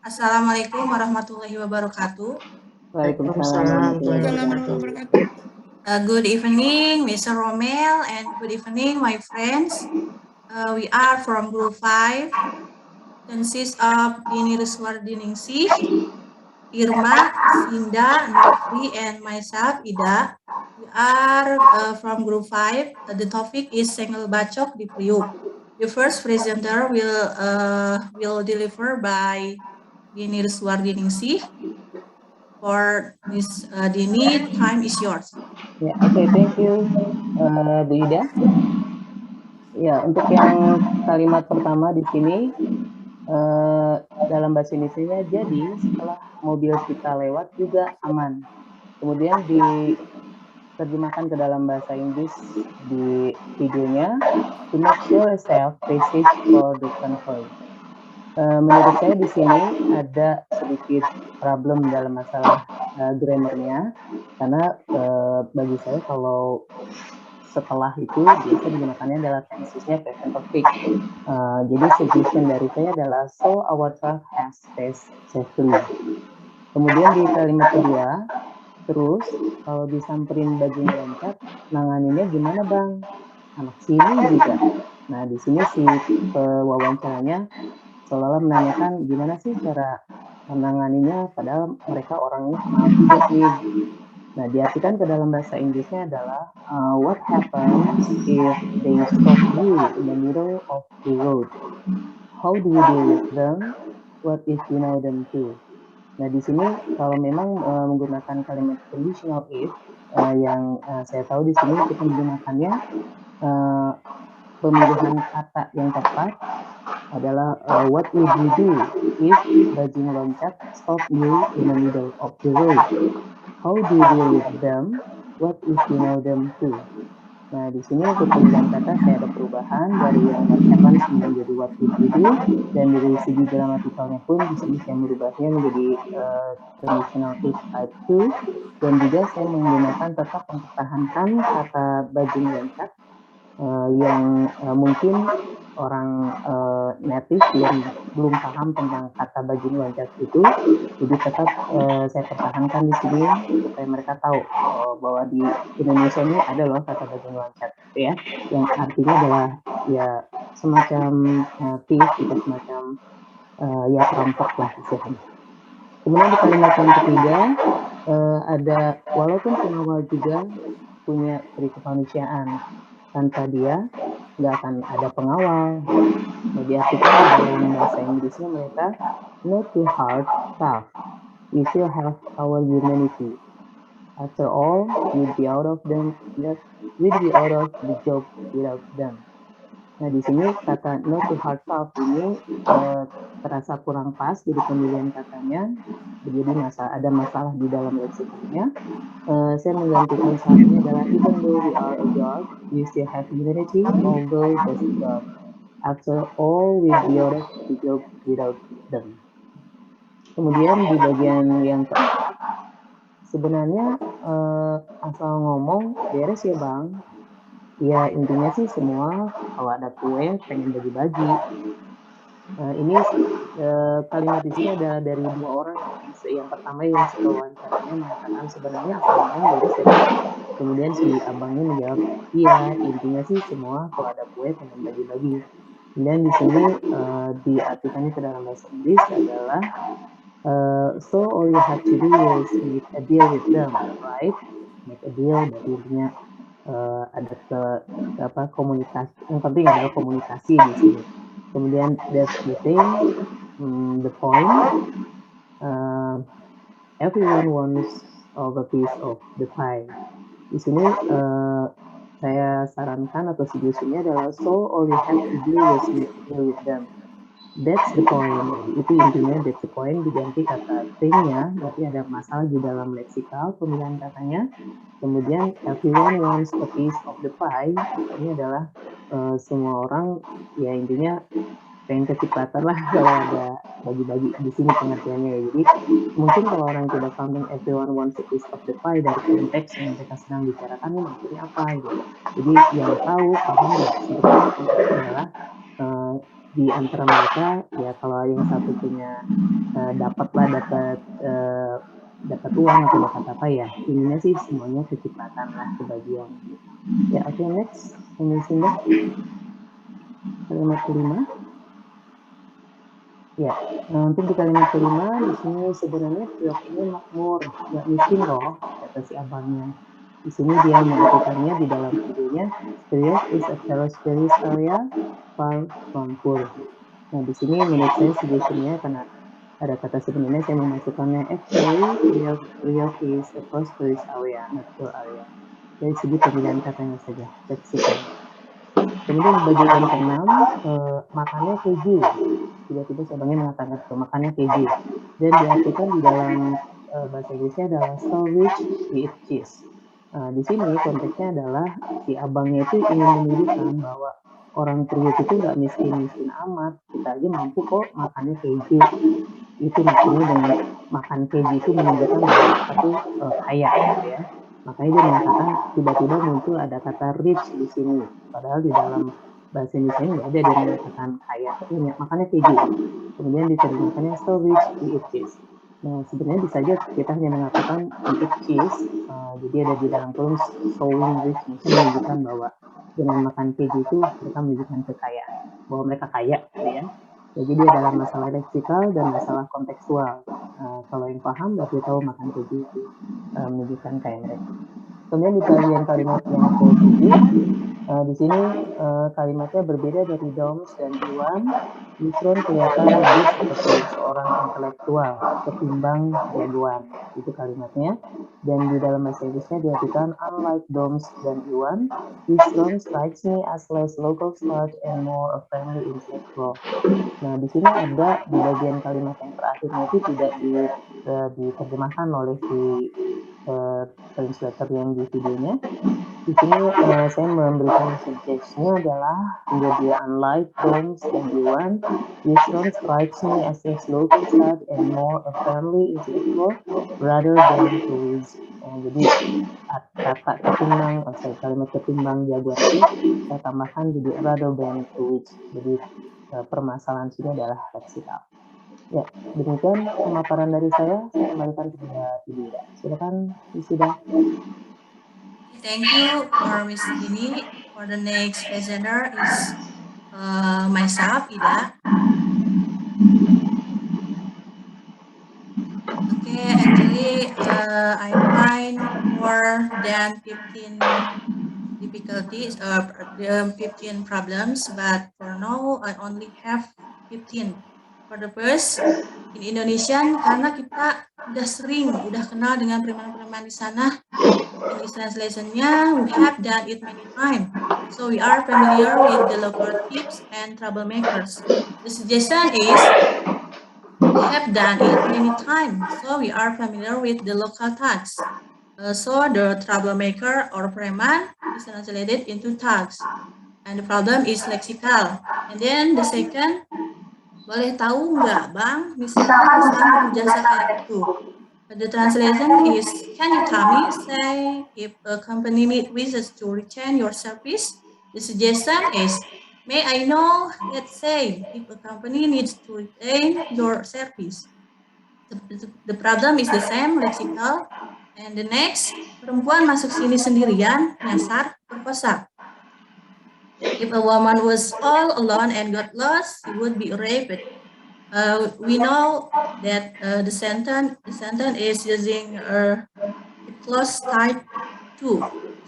Assalamualaikum warahmatullahi wabarakatuh. Waalaikumsalam warahmatullahi wabarakatuh. Good evening, Mr. Romel, and good evening, my friends. We are from Group 5, consists of Dini Ruswardiningsih, Irma, Sinda, Nurfi, and myself, Ida. We are from Group 5. The topic is Senggol Bacok di Priuk. The first presenter will deliver by Dini Ruswardiningsih. For Miss Dini, time is yours. Ya, oke, thank you, Bu Ida. Ya, untuk yang kalimat pertama di sini dalam bahasa Indonesia, jadi setelah mobil kita lewat juga aman. Kemudian diterjemahkan ke dalam bahasa Inggris di videonya, to make sure a safe passage for the convoy. Menurut saya di sini ada sedikit problem dalam masalah grammarnya, karena bagi saya kalau setelah itu biasa digunakannya adalah tensesnya present perfect. Jadi suggestion dari saya adalah so our truck has passed safely. Kemudian di kalimat kedua, terus kalau disamperin bajing loncat, nanganinnya gimana bang? Anak sini juga. Nah di sini si pewawancaranya seolah-olah menanyakan gimana sih cara menanganinya, padahal mereka orangnya kenal juga nih. Nah, diartikan ke dalam bahasa Inggrisnya adalah what happens if they stop you in the middle of the road? How do you deal with them? What if you know them too? Nah, di sini kalau memang menggunakan kalimat conditional if yang saya tahu di sini kita menggunakannya pemilihan kata yang tepat adalah what would you do if bajing loncat stop you in the middle of the road? How do you deal with them? What if you know them too? Nah, di sini untuk pemilihan kata saya ada perubahan dari yang what happens menjadi what would you do, dan dari segi gramatikalnya pun di sini saya merubahnya menjadi conditional if type 2, dan juga saya menggunakan tetap mempertahankan kata bajing loncat yang mungkin orang native yang belum paham tentang kata bajing loncat itu, jadi tetap saya pertahankan di sini supaya mereka tahu bahwa di Indonesia ini ada loh kata bajing loncat, ya, yang artinya adalah ya semacam thief, gitu, semacam ya perampok lah istilahnya. Kemudian di kalimat yang ketiga ada walaupun pengawal juga punya peri kemanusiaan, tanpa dia nggak akan ada pengawal. Nah, diartikan di dalam bahasa Inggrisnya mereka not too hard, tough. We still have our humanity. After all, we'd be out of the job without them. Nah, di sini kata not too hard, tough ini terasa kurang pas jadi pemilihan katanya, jadi ada masalah di dalam leksikonnya. Saya menggantikan saatnya adalah even though we are a dog, we still have humanity, although just a dog. After all, we'd be out of the job without them. Kemudian di bagian yang keempat, sebenarnya asal ngomong beres ya bang. Ya intinya sih semua kalau ada kue pengen bagi-bagi. Ini kalimat di sini adalah dari dua orang. Yang pertama yang si pewawancaranya mengatakan sebenarnya asal ngomong beres ya bang. Kemudian si abangnya menjawab, iya intinya sih semua kalau ada kue pengen bagi-bagi. Dan di sini diartikannya ke dalam bahasa Inggris adalah so all you have to do is make a deal with them, right? Make a deal, berarti intinya ada komunikasi. Yang penting adalah komunikasi di sini. Kemudian that's the thing, the point. Everyone wants of a piece of the pie. Di sini saya sarankan atau suggestionnya adalah so all you have to do is make a deal with them. That's the point. Itu intinya that's the point diganti kata thing-nya, berarti ada masalah di dalam leksikal pemilihan katanya. Kemudian everyone wants a piece of the pie, ini adalah semua orang ya intinya pengen kecepatan lah kalau ada bagi-bagi di sini pengertiannya. Jadi mungkin kalau orang tidak paham everyone wants a piece of the pie dari konteks yang mereka sedang bicarakan ini maksudnya apa gitu. Jadi yang tahu paham nggak sebetulnya konteksnya adalah di antara mereka ya kalau yang satu punya dapat uang atau dapat apa ya, ininya sih semuanya kecepatan lah, kebagian gitu. Ya, oke, next ini Sinda. Kalimat kelima. Ya, untuk di kalimat kelima di sini sebenarnya Priok ini makmur, nggak miskin loh, kata si abangnya. Di sini dia mengartikannya di dalam videonya, Priok is a prosperous area far from poor. Nah, di sini menurut saya suggestion-nya karena ada kata sebenarnya saya memasukkannya actually Priok is a prosperous area, not poor area. Dari segi pemilihan katanya saja, leksikalnya. Kemudian bagian ke-6, makannya keju. Tiba-tiba si abangnya mengatakan itu, makannya keju. Dan diartikan di dalam bahasa Inggrisnya adalah so rich he eat cheese. Di sini konteksnya adalah si abangnya itu ingin menunjukkan bahwa orang Priok itu nggak miskin-miskin amat, kita aja mampu kok makannya keju. Itu maksudnya dengan makan keju itu menunjukkan bahwa kita tuh kaya gitu ya. Makanya dia mengatakan tiba-tiba muncul ada kata rich di sini. Padahal di dalam bahasa Indonesia nggak ada dia mengatakan kaya, tapi makannya keju. Kemudian diterjemahkannya so rich he eat cheese. Nah, sebenarnya bisa saja kita hanya mengatakan he eat cheese, jadi ada di dalam kurung showing rich, maksudnya menunjukkan bahwa dengan makan keju itu mereka menunjukkan kekayaan, bahwa mereka kaya gitu ya. Jadi dia dalam masalah leksikal dan masalah kontekstual. Kalau yang paham berarti tahu makan keju itu menunjukkan kayak mereka. Kemudian di bagian kalimat yang ke-7, di sini kalimatnya berbeda dari Doms dan Iwan. Yusron kelihatan lebih seperti seorang intelektual ketimbang jagoan. Itu kalimatnya. Dan di dalam bahasa Inggrisnya diartikan unlike Doms dan Iwan, Yusron strikes me as less local smart and more a friendly intellectual. Nah, di sini ada di bagian kalimat yang terakhirnya itu tidak diterjemahkan oleh si translator yang di videonya. Di sini saya memberikan suggestion adalah menjadi unlike Doms dan Iwan, Yusron strikes me as less local sad and more a family intellectual rather than to wiz. Jadi kata ketimbang, kalimat ketimbang jagoan itu saya tambahkan jadi rather than to wiz. Jadi permasalahan sini adalah leksikal. Ya, demikian pemaparan dari saya kembalikan kepada Ibu Ida. Silakan, Ibu Ida. Thank you for Miss Dini. For the next presenter is myself, Ida. Okay, actually I find more than 15 difficulties, 15 problems, but for now I only have 15. For the first, in Indonesian, karena kita udah kenal dengan preman-preman di sana, English translation-nya, we have done it many times. So we are familiar with the local thieves and troublemakers. The suggestion is, we have done it many times, so we are familiar with the local thugs. So the troublemaker or preman is translated into thugs. And the problem is lexical. And then the second, boleh tahu nggak Bang, misalnya perusahaan butuh jasa kayak gitu. The translation is, can you tell me, say, if a company wishes to retain your service? The suggestion is, may I know, let's say, if a company needs to retain your service. The problem is the same, lexical. And the next, perempuan masuk sini sendirian, nyasar, perkosa. If a woman was all alone and got lost, she would be raped. We know that the sentence is using a clause type 2.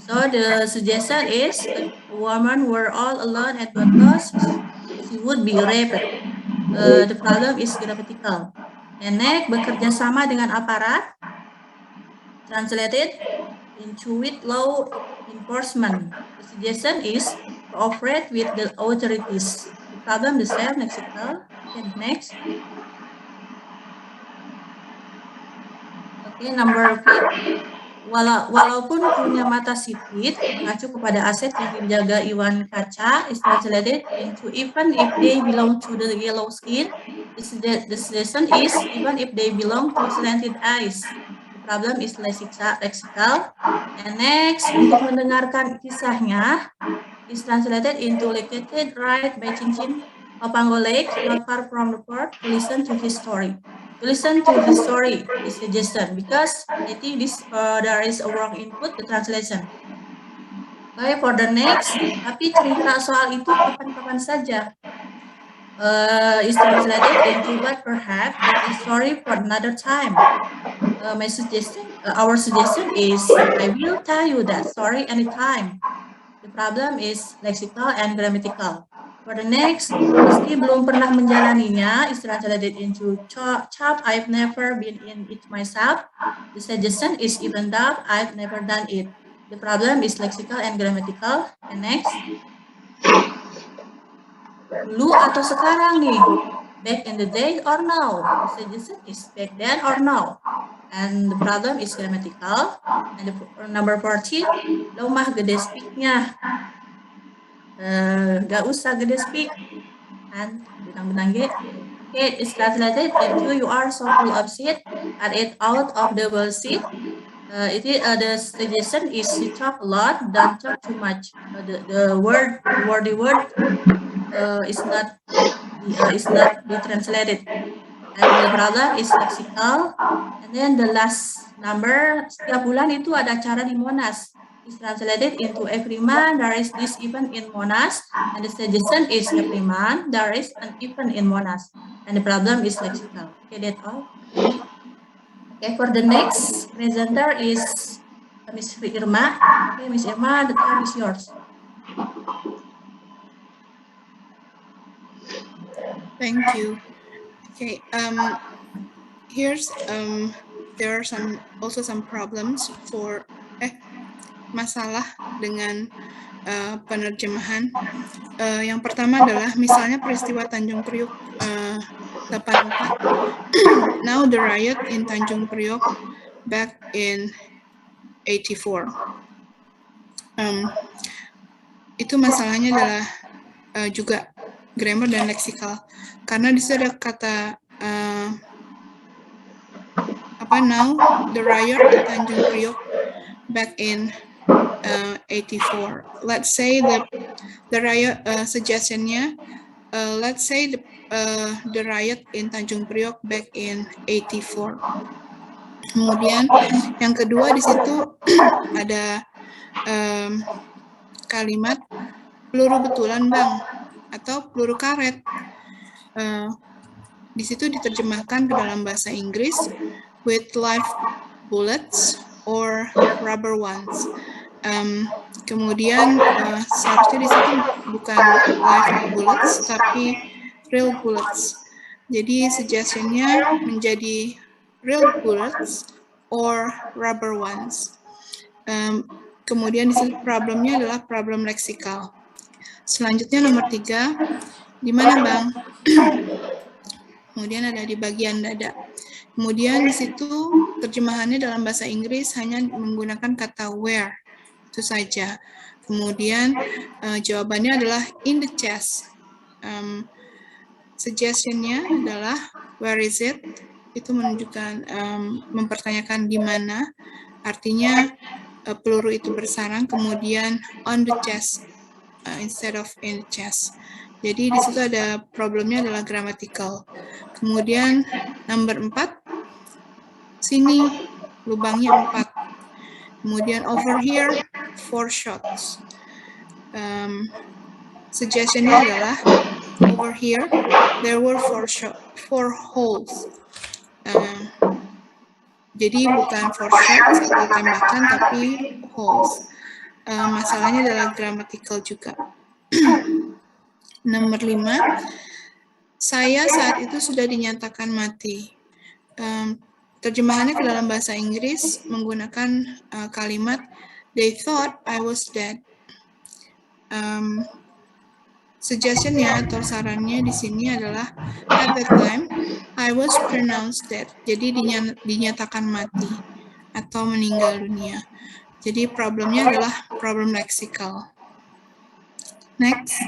So the suggestion is, a woman were all alone and got lost, she would be raped. The problem is grammatical. And next, bekerja sama dengan aparat, translated into with law enforcement. The suggestion is cooperate with the authorities. The problem the same, lexical. Okay, next. Okay, number 5. Walaupun punya mata sipit, mengacu kepada aset yang dijaga Iwan Kaca, is translated into even if they belong to the yellow skin. The suggestion is even if they belong to slanted eyes. The problem is lexical. And next, untuk mendengarkan kisahnya, is translated into located right by Cincin Papango Lake, not far from the port, to listen to his story. To listen to his story is suggestion because I think there is a wrong input the translation. Okay, for the next, tapi cerita soal itu kapan-kapan saja. Is translated into but perhaps a story for another time. Our suggestion is, I will tell you that story anytime. The problem is lexical and grammatical. For the next, meski belum pernah menjalaninya, is translated into chop, I've never been in it myself. The suggestion is even though I've never done it. The problem is lexical and grammatical. And next, dulu atau sekarang nih? Back in the day or now? The suggestion is back then or now. And the problem is grammatical. And the number 14, lo mah gede speak-nya. Gak usah gede speak. Kan, benang-benang G. Okay, it's translated into you are so full of shit, cut it out of the bullshit. The suggestion is you talk a lot, don't talk too much. The wordy word is not be translated, and the problem is lexical. And then the last number, setiap bulan itu ada acara di Monas. Is translated into every month there is this event in Monas, and the suggestion is every month there is an event in Monas, and the problem is lexical. Okay, that's all. Okay, for the next presenter is Miss Irma. Okay, Miss Irma, the time is yours. Thank you. Okay, here's there are also some problems for masalah dengan penerjemahan. Yang pertama adalah misalnya peristiwa Tanjung Priok 84. Now the riot in Tanjung Priok back in 84. Itu masalahnya adalah juga grammar dan leksikal, karena di situ ada kata now the riot in Tanjung Priok back in 84. Let's say the riot suggestionnya, let's say the riot in Tanjung Priok back in 84. Kemudian yang kedua di situ ada kalimat peluru betulan bang atau peluru karet. Di situ diterjemahkan ke dalam bahasa Inggris with live bullets or rubber ones. Kemudian seharusnya di situ bukan live bullets tapi real bullets. Jadi suggestionnya menjadi real bullets or rubber ones. Kemudian di sini problemnya adalah problem leksikal. Selanjutnya nomor 3, di mana bang? Kemudian ada di bagian dada. Kemudian di situ terjemahannya dalam bahasa Inggris hanya menggunakan kata where, itu saja. Kemudian jawabannya adalah in the chest. Suggestionnya adalah where is it? Itu menunjukkan mempertanyakan di mana. Artinya peluru itu bersarang. Kemudian on the chest instead of in the chest. Jadi di situ ada problemnya adalah grammatical. Kemudian number 4, sini lubangnya 4. Kemudian over here 4 shots. Suggestionnya adalah over here there were 4 holes. Jadi bukan 4 shots atau tembakan tapi holes. Masalahnya adalah grammatical juga. Nomor 5, saya saat itu sudah dinyatakan mati. Terjemahannya ke dalam bahasa Inggris menggunakan kalimat they thought I was dead. Suggestionnya atau sarannya di sini adalah at that time I was pronounced dead. Jadi dinyatakan mati atau meninggal dunia. Jadi problemnya adalah problem leksikal. Next.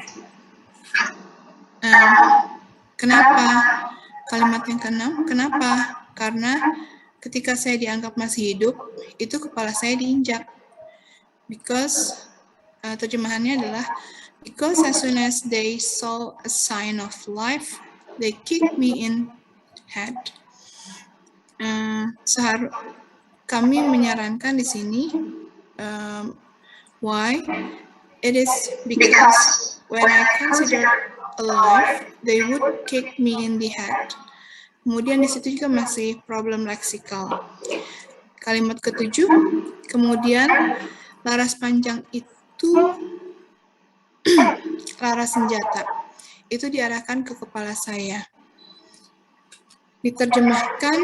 Kenapa kalimat yang ke-6? Kenapa? Karena ketika saya dianggap masih hidup, itu kepala saya diinjak. Because terjemahannya adalah Because as soon as they saw a sign of life, they kicked me in head. Kami menyarankan di sini why it is because when I considered alive, they would kick me in the head. Kemudian di situ juga masih problem leksikal. Kalimat ketujuh, kemudian laras panjang itu laras senjata itu diarahkan ke kepala saya. Diterjemahkan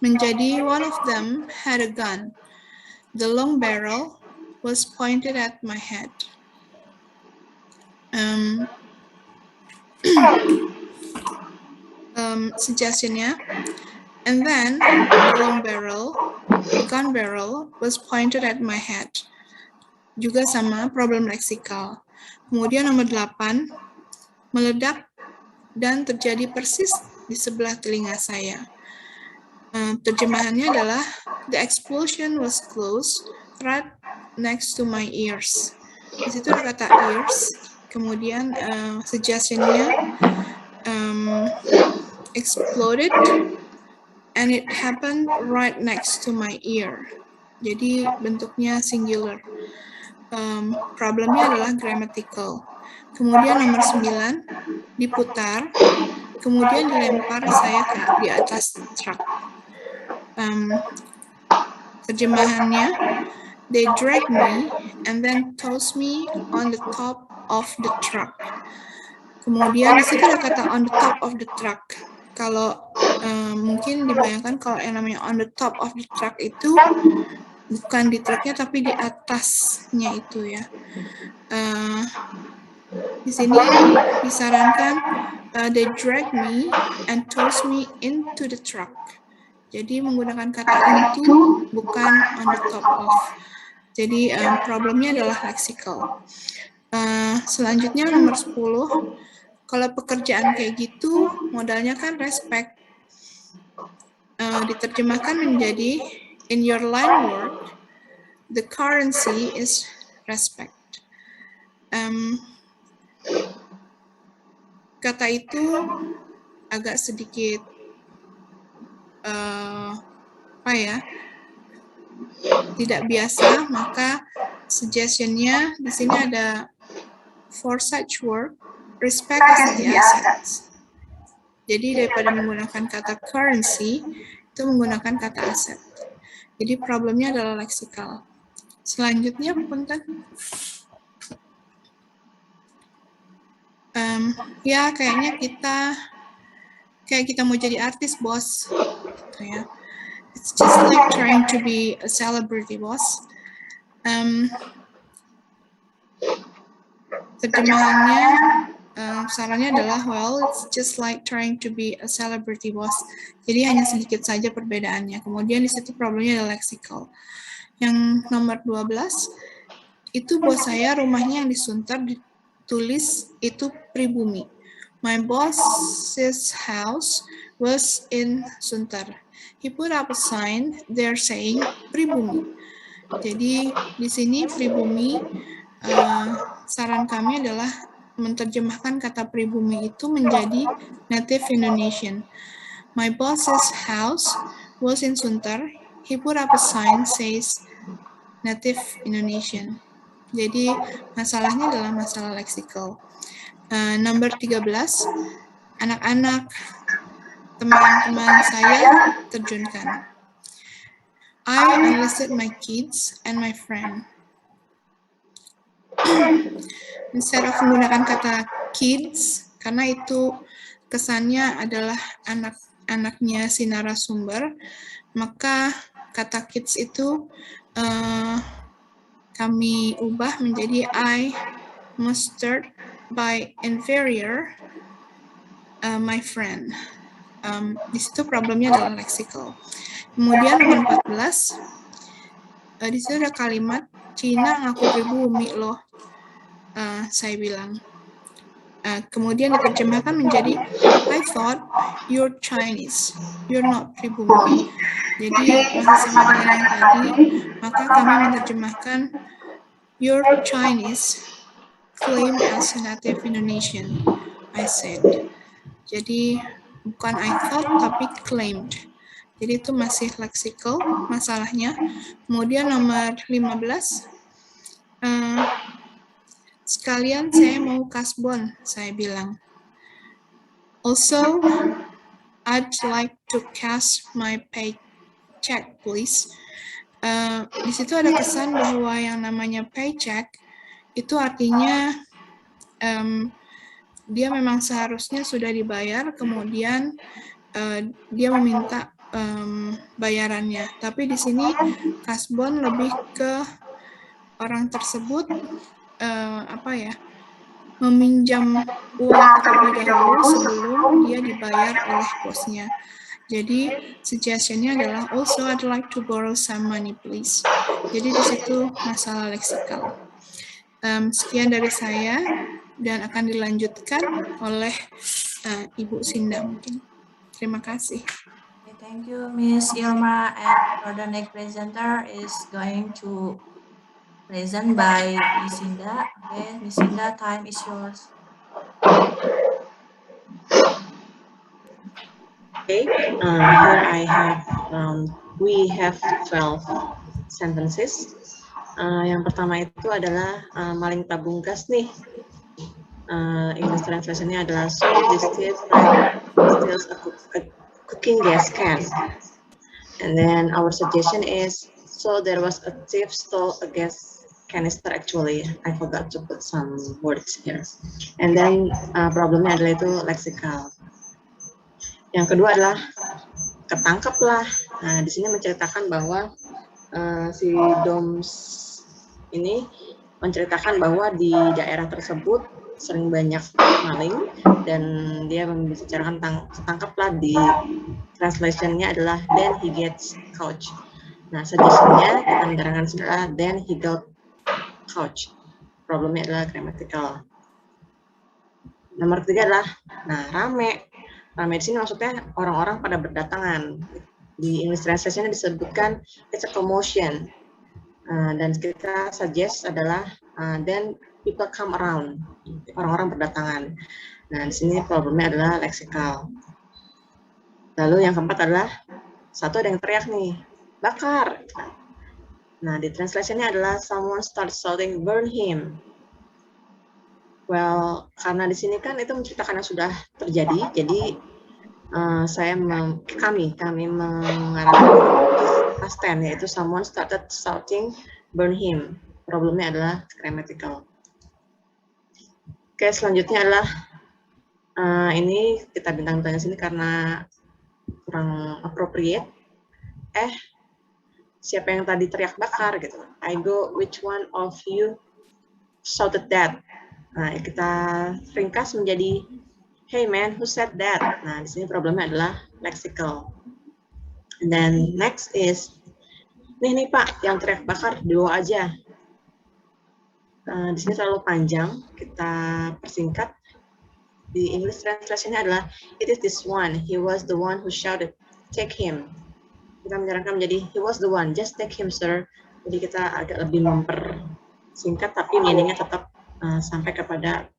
menjadi one of them had a gun. The long barrel was pointed at my head. Suggestionnya, and then the gun barrel was pointed at my head. Juga sama problem leksikal. Kemudian nomor 8, meledak dan terjadi persis di sebelah telinga saya. Terjemahannya adalah the explosion was close, right next to my ears. Di situ ada kata ears. Kemudian suggestionnya exploded and it happened right next to my ear. Jadi bentuknya singular. Problemnya adalah grammatical. Kemudian nomor 9, diputar, kemudian dilempar saya di atas truk. Terjemahannya, they dragged me and then tossed me on the top of the truck. Kemudian di situ ada kata on the top of the truck. Kalau mungkin dibayangkan kalau yang namanya on the top of the truck itu bukan di truknya tapi di atasnya itu ya. Di sini disarankan they drag me and toss me into the truck. Jadi menggunakan kata into bukan on the top of. Jadi problemnya adalah leksikal. Selanjutnya nomor 10. Kalau pekerjaan kayak gitu modalnya kan respect. Diterjemahkan menjadi in your line work the currency is respect. Kata itu agak sedikit tidak biasa, maka suggestionnya di sini ada for such work respect is the assets. Jadi daripada menggunakan kata currency itu menggunakan kata aset. Jadi problemnya adalah leksikal. Selanjutnya punten. Ya kayaknya kita mau jadi artis bos, gitu ya. It's just like trying to be a celebrity boss. Terjemahannya sarannya adalah well, it's just like trying to be a celebrity boss. Jadi hanya sedikit saja perbedaannya. Kemudian di situ problemnya adalah leksikal. Yang nomor 12 itu bos saya rumahnya yang disuntar ditulis itu pribumi. My boss's house was in Suntar. He put up a sign there saying pribumi. Jadi di sini pribumi saran kami adalah menerjemahkan kata pribumi itu menjadi native Indonesian. My boss's house was in Suntar. He put up a sign says native Indonesian. Jadi masalahnya adalah masalah leksikal. Nomor 13, anak-anak teman-teman saya terjunkan. I enlisted my kids and my friend. Instead of menggunakan kata kids, karena itu kesannya adalah anak-anaknya si narasumber, maka kata kids itu kami ubah menjadi I must start by inferior my friend. Di situ problemnya adalah leksikal. Kemudian nomor 14, di situ ada kalimat Cina ngaku pribumi loh. Saya bilang. Kemudian diterjemahkan menjadi I thought you're Chinese, you're not pribumi. Jadi masih sama dengan yang tadi, maka kami menerjemahkan you're Chinese, claim as a native Indonesian, I said. Jadi bukan I thought tapi claimed. Jadi itu masih lexical masalahnya. Kemudian nomor 15, sekalian saya mau kasbon, saya bilang. Also, I'd like to cash my paycheck, please. Di situ ada kesan bahwa yang namanya paycheck itu artinya dia memang seharusnya sudah dibayar, kemudian dia meminta bayarannya. Tapi di sini kasbon lebih ke orang tersebut meminjam uang terlebih dahulu sebelum dia dibayar oleh bosnya. Jadi suggestionnya adalah also I'd like to borrow some money please. Jadi di situ masalah leksikal. Sekian dari saya dan akan dilanjutkan oleh Ibu Sinda mungkin. Terima kasih. Okay, thank you, Miss Irma. And for the next presenter is going to present by Miss Sinda. Okay, Miss Sinda, time is yours. Okay, here I have, we have 12 sentences. Yang pertama itu adalah maling tabung gas nih. English translation-nya adalah so this thief steals a cooking gas can. And then our suggestion is so there was a thief stole a gas canister actually. I forgot to put some words here. And then problemnya adalah itu lexical. Yang kedua adalah ketangkep lah. Nah, di sini menceritakan bahwa si Doms ini menceritakan bahwa di daerah tersebut sering banyak maling dan dia membicarakan tentang ketangkep lah. Di translation-nya adalah then he gets caught. Nah, suggestion-nya kita menerangkan setelah then he got caught. Problemnya adalah grammatical. Nomor ketiga adalah rame. Ramai di sini maksudnya orang-orang pada berdatangan. Di English translation disebutkan it's a commotion. Dan kita suggest adalah then people come around. Orang-orang berdatangan. Nah, di sini problemnya adalah lexical. Lalu yang keempat adalah satu ada yang teriak nih, bakar. Nah, di translation-nya adalah someone starts shouting burn him. Well, karena di sini kan itu menceritakan yang sudah terjadi, jadi kami mengarahkan past tense, yaitu someone started shouting burn him. Problemnya adalah grammatical. Oke, selanjutnya adalah ini kita bintang-bintangnya sini karena kurang appropriate. Siapa yang tadi teriak bakar gitu? I go, which one of you shouted that? Nah, kita ringkas menjadi hey man, who said that? Nah, di sini problemnya adalah lexical. And then next is nih Pak, yang teriak bakar dua aja. Di sini terlalu panjang, kita persingkat. Di English translation-nya adalah it is this one, he was the one who shouted, take him. Kita menyarankan menjadi he was the one, just take him sir. Jadi kita agak lebih mempersingkat, tapi meaning-nya tetap sampai kepada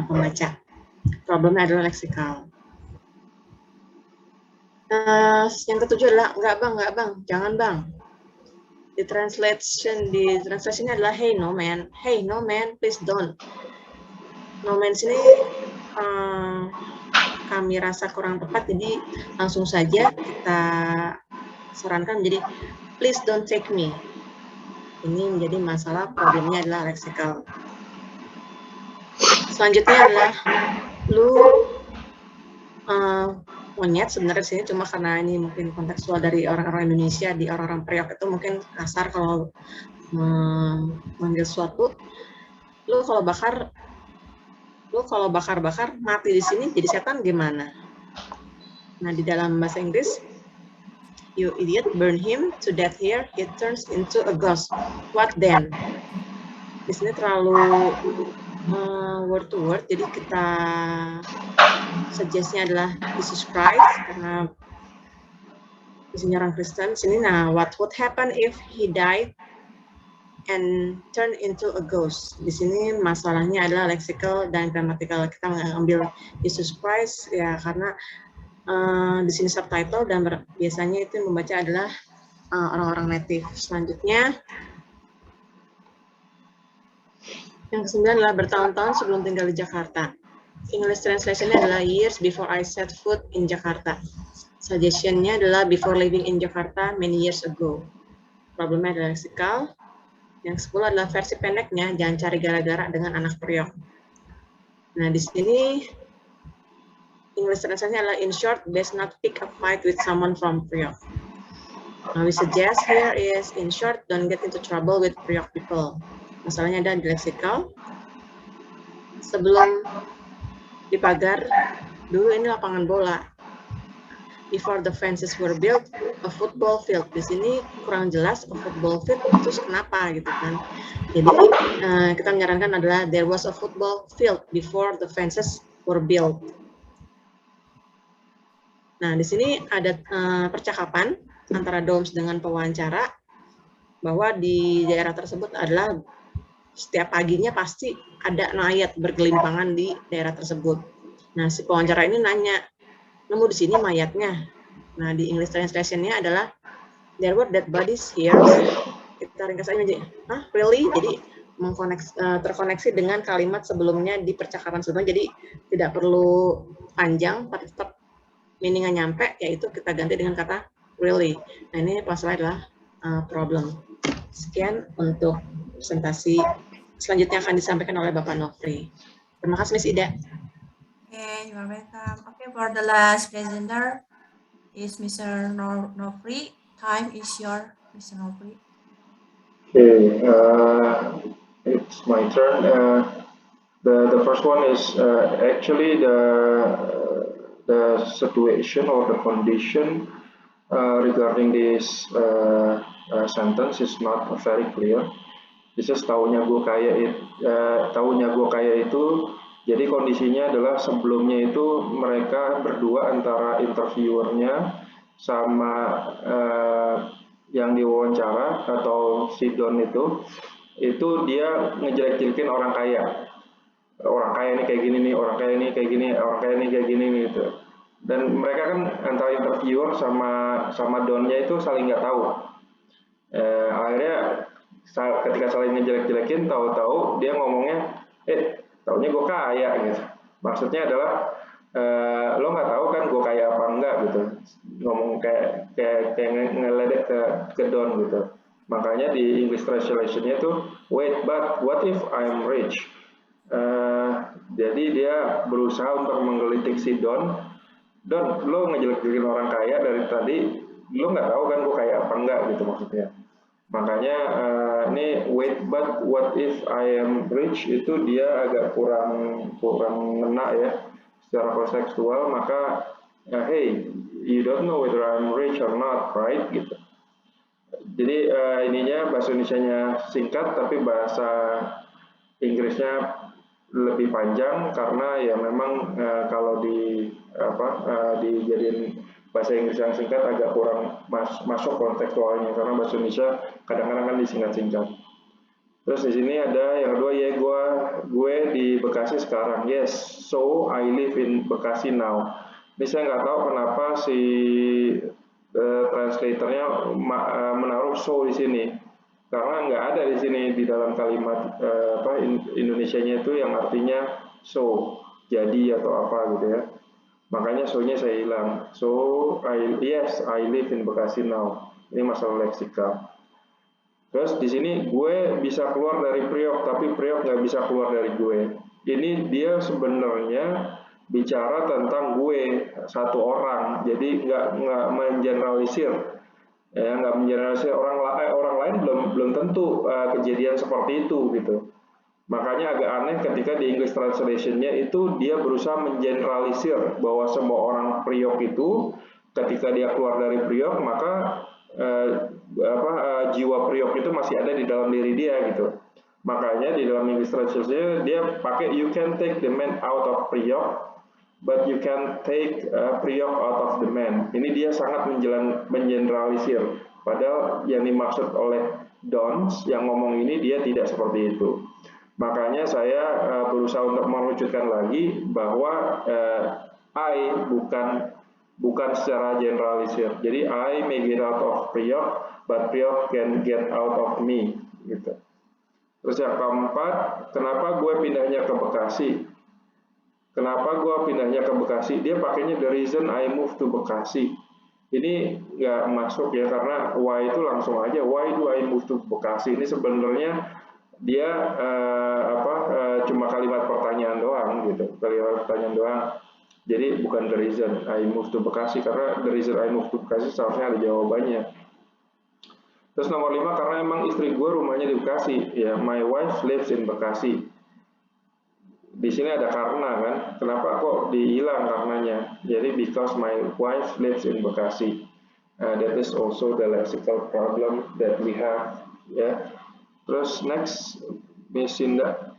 pembaca. Problemnya adalah lexical. Yang ketujuh adalah enggak bang, jangan bang. Di translation-nya adalah hey no man, please don't. No man sini kami rasa kurang tepat, jadi langsung saja kita sarankan menjadi please don't take me. Ini menjadi masalah, problemnya adalah lexical. Selanjutnya adalah lu monyet, sebenarnya sini cuma karena ini mungkin kontekstual dari orang-orang Indonesia, di orang-orang Priok itu mungkin kasar kalau memanggil sesuatu. Lu kalau bakar mati di sini jadi setan gimana? Nah, di dalam bahasa Inggris, you idiot, burn him to death here, he turns into a ghost. What then? Di sini terlalu word to word, jadi kita suggest-nya adalah Jesus Christ karena di sini orang Kristen. Sini what would happen if he died? and turn into a ghost. Di sini masalahnya adalah lexical dan grammatical. Kita mengambil is surprise ya karena di sini subtitle dan biasanya itu yang membaca adalah orang-orang native. Selanjutnya, yang ke-9 adalah bertahun-tahun sebelum tinggal di Jakarta. English translation-nya adalah years before I set foot in Jakarta. Suggestion-nya adalah before living in Jakarta many years ago. Problemnya adalah lexical. Yang 10 adalah versi pendeknya, jangan cari gara-gara dengan anak Priok. Nah, di sini English translation-nya adalah in short, best not pick a fight with someone from Priok. Now, we suggest here is in short, don't get into trouble with Priok people. Masalahnya ada di lexical. Sebelum di pagar, dulu ini lapangan bola. Before the fences were built, a football field. Di sini kurang jelas a football field, terus kenapa gitu kan. Jadi kita menyarankan adalah there was a football field before the fences were built. Nah, di sini ada percakapan antara Doms dengan pewawancara bahwa di daerah tersebut adalah setiap paginya pasti ada mayat bergelimpangan di daerah tersebut. Nah, si pewawancara ini nanya, nemu di sini mayatnya. Nah, di English translation-nya adalah there were dead bodies here. Kita ringkas aja menjadi, really? Jadi terkoneksi dengan kalimat sebelumnya di percakapan sebelumnya. Jadi tidak perlu panjang, tapi tetap meaning-nya nyampe, yaitu kita ganti dengan kata really. Nah, ini masalah adalah problem. Sekian untuk presentasi selanjutnya akan disampaikan oleh Bapak Nofri. Terima kasih, Miss Ida. Okay, you are welcome. Okay, for the last presenter is Mr. Nofri. Time is your, Mr. Nofri. Okay, it's my turn. The first one is actually the situation or the condition regarding this sentence is not very clear. This is taunya gue kaya itu. Jadi kondisinya adalah sebelumnya itu mereka berdua antara interviewernya sama yang diwawancara atau si Don itu dia ngejelek-jelekin orang kaya ini kayak gini nih, orang kaya ini kayak gini, orang kaya ini kayak gini nih gitu. Dan mereka kan antara interviewer sama Donnya itu saling nggak tahu. Akhirnya ketika saling ngejelek-jelekin, tahu-tahu dia ngomongnya, taunya gue kaya gitu. Maksudnya adalah lo nggak tahu kan gue kaya apa enggak gitu. Ngomong kayak ngeledek ke Don gitu. Makanya di English translation-nya tuh wait, but what if I'm rich? Jadi dia berusaha untuk menggelitik si Don, lo ngejelek-jelekin orang kaya dari tadi, lo nggak tahu kan gue kaya apa enggak gitu maksudnya. Makanya ini wait but what if I am rich itu dia agak kurang ngena ya secara kontekstual. Maka hey, you don't know whether I'm rich or not, right gitu. Jadi ininya bahasa Indonesianya singkat tapi bahasa Inggrisnya lebih panjang karena ya memang kalau dijadiin bahasa Inggris yang singkat agak kurang masuk kontekstualnya karena bahasa Indonesia kadang-kadang kan disingkat-singkat. Terus di sini ada yang kedua, ya gue di Bekasi sekarang. Yes, so I live in Bekasi now. Ini saya nggak tahu kenapa si translatornya menaruh so di sini. Karena nggak ada di sini di dalam kalimat Indonesianya itu yang artinya so, jadi atau apa gitu ya. Makanya so-nya saya hilang. So, yes, I live in Bekasi now. Ini masalah leksikal. Terus di sini gue bisa keluar dari Priok, tapi Priok nggak bisa keluar dari gue. Ini dia sebenarnya bicara tentang gue satu orang, jadi nggak mengeneralisir. Ya, nggak mengeneralisir orang lain belum tentu kejadian seperti itu gitu. Makanya agak aneh ketika di English translation-nya itu dia berusaha mengeneralisir bahwa semua orang Priok itu ketika dia keluar dari Priok maka jiwa Priok itu masih ada di dalam diri dia gitu. Makanya di dalam English translation-nya dia pakai you can take the man out of Priok but you can take Priok out of the man. Ini dia sangat mengeneralisir. Padahal yang dimaksud oleh don'ts yang ngomong ini dia tidak seperti itu. Makanya saya berusaha untuk melucutkan lagi bahwa I bukan secara generalisir. Jadi I may get out of Priok, but Priok can get out of me, gitu. Terus yang keempat, kenapa gue pindahnya ke Bekasi? Kenapa gue pindahnya ke Bekasi? Dia pakainya the reason I moved to Bekasi. Ini nggak masuk ya, karena why itu langsung aja, why do I move to Bekasi? Ini sebenarnya dia cuma kalimat pertanyaan doang gitu, kalimat pertanyaan doang. Jadi bukan the reason I move to Bekasi, karena the reason I move to Bekasi seharusnya ada jawabannya. Terus nomor 5, karena emang istri gue rumahnya di Bekasi, ya, my wife lives in Bekasi. Di sini ada karena kan, kenapa kok dihilang karenanya? Jadi because my wife lives in Bekasi. That is also the lexical problem that we have, ya. Terus next, Miss Sinda.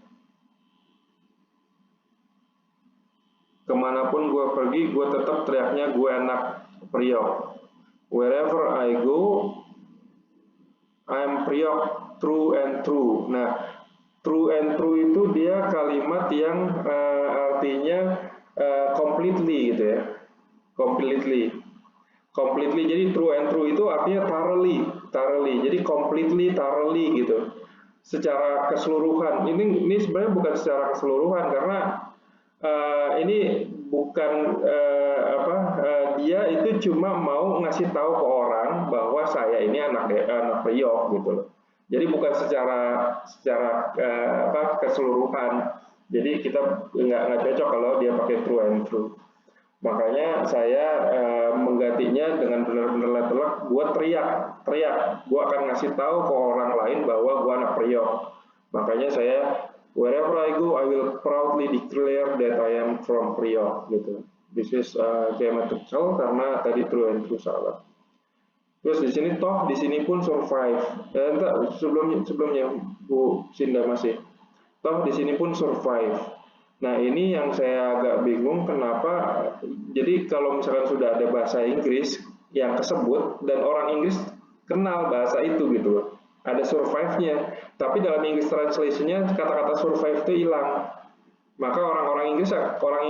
Kemanapun gue pergi, gue tetap teriaknya gue anak Priok. Wherever I go, I'm Priok through and through. Nah, through and through itu dia kalimat yang artinya completely gitu ya. Completely. Jadi through and through itu artinya thoroughly. Jadi completely, thoroughly gitu. Secara keseluruhan. Ini sebenarnya bukan secara keseluruhan, karena ini bukan dia itu cuma mau ngasih tahu ke orang bahwa saya ini anak Priok gitu loh. Jadi bukan secara keseluruhan. Jadi kita nggak cocok kalau dia pakai through and through. Makanya saya menggantinya dengan benar-benar letter-luck. Gue teriak. Gue akan ngasih tahu ke orang lain bahwa gue anak Priok. Makanya saya wherever I go, I will proudly declare that I am from Priok gitu. This is grammatical karena tadi true and true salah. Terus di sini toh, di sini pun survive. Sebelumnya Bu Sinda masih. Toh di sini pun survive. Nah ini yang saya agak bingung kenapa. Jadi kalau misalkan sudah ada bahasa Inggris yang kesebut dan orang Inggris kenal bahasa itu gitu loh. Ada survive-nya, tapi dalam English translation-nya kata-kata survive itu hilang. Maka orang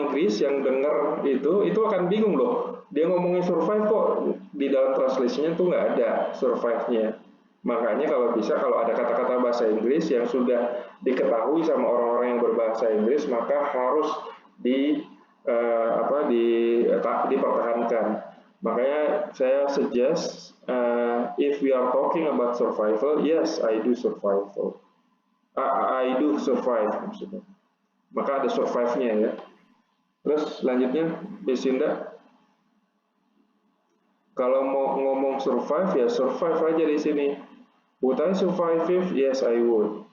Inggris yang dengar itu akan bingung loh. Dia ngomongin survive kok di dalam translation-nya tuh nggak ada survive-nya. Makanya kalau ada kata-kata bahasa Inggris yang sudah diketahui sama orang-orang yang berbahasa Inggris, maka harus dipertahankan. Makanya saya suggest if we are talking about survival, yes, I do survival. I do survive maksudnya. Maka ada survive-nya ya. Terus selanjutnya, Besinda. Kalau mau ngomong survive ya survive aja di sini. Would I survive if? Yes, I would.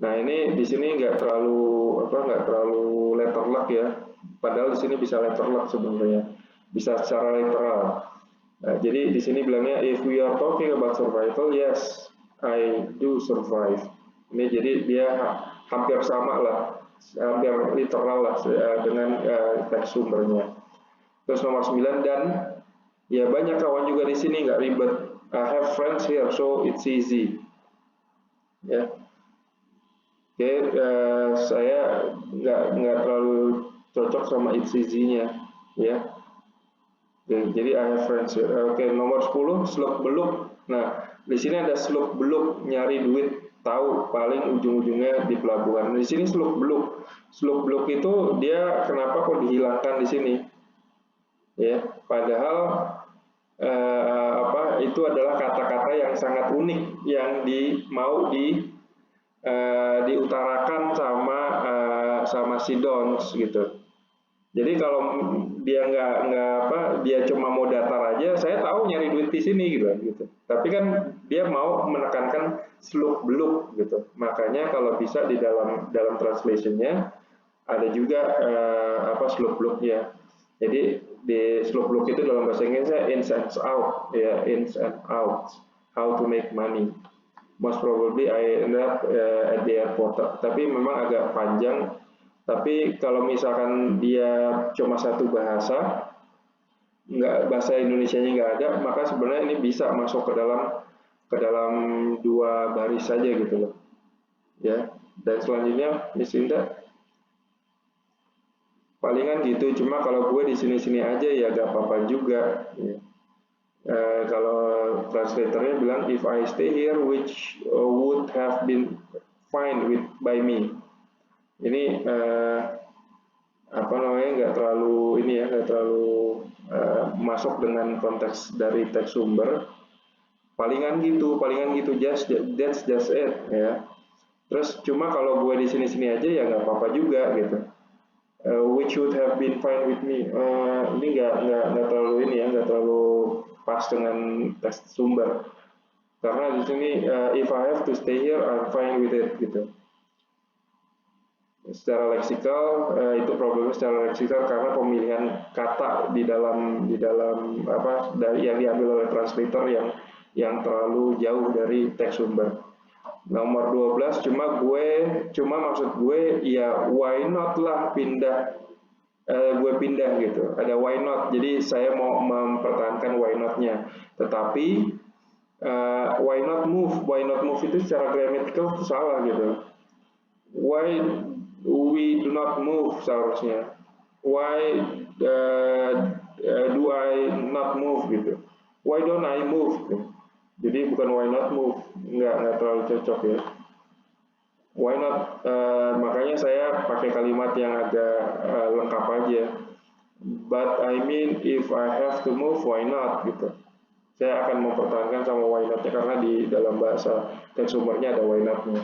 Nah ini di sini nggak terlalu letter luck ya. Padahal di sini bisa letter luck sebenarnya. Bisa secara literal. Nah, jadi di sini bilangnya if we are talking about survival, yes, I do survive. Ini jadi dia hampir sama lah, hampir literal lah dengan teks sumbernya. Terus nomor 9 dan ya banyak kawan juga di sini nggak ribet. I have friends here, so it's easy. Ya. Oke, saya nggak terlalu cocok sama it's easy-nya, ya. Oke, jadi I have friends here. Oke, nomor 10 seluk beluk. Nah, di sini ada seluk beluk nyari duit, tahu paling ujung-ujungnya di pelabuhan. Di sini seluk beluk. Seluk beluk itu dia kenapa kok dihilangkan di sini? Ya, padahal itu adalah kata-kata yang sangat unik yang mau diutarakan sama si Dons gitu. Jadi kalau dia dia cuma mau datar aja, saya tahu nyari duit di sini gitu. Tapi kan dia mau menekankan seluk beluk gitu. Makanya kalau bisa di dalam translation-nya ada juga seluk beluknya. Jadi di seluk beluk itu dalam bahasa Inggrisnya ins and out, ya, ins and out, how to make money. Most probably I end up at the airport. Tapi memang agak panjang. Tapi kalau misalkan dia cuma satu bahasa Indonesianya nggak ada, maka sebenarnya ini bisa masuk ke dalam ke dalam 2 baris saja gitu loh. Ya, dan selanjutnya Miss Indah palingan gitu, cuma kalau gue di sini-sini aja ya gak apa-apa juga. Ya. Kalau translatornya bilang if I stay here which would have been fine by me. Ini apa namanya nggak terlalu ini ya, nggak terlalu masuk dengan konteks dari teks sumber. Palingan gitu, that's just it ya. Terus cuma kalau gue di sini-sini aja ya nggak apa-apa juga gitu. Which would have been fine with me. Ini nggak terlalu ini ya, nggak terlalu pas dengan teks sumber. Karena di sini if I have to stay here, I'm fine with it gitu. Secara leksikal itu problemnya secara leksikal karena pemilihan kata di dalam apa dari yang diambil oleh translator yang terlalu jauh dari teks sumber. Nomor 12 cuma maksud gue ya why not lah pindah gue pindah gitu. Ada why not. Jadi saya mau mempertahankan why not-nya. Tetapi why not move? Why not move itu secara grammatical itu salah gitu. Why we do not move seharusnya. Why do I not move gitu. Why don't I move gitu. Jadi bukan why not move, nggak terlalu cocok ya. Why not? Makanya saya pakai kalimat yang agak lengkap aja. But I mean if I have to move, why not gitu. Saya akan mempertahankan sama why not-nya karena di dalam bahasa teks sumbernya ada why not-nya.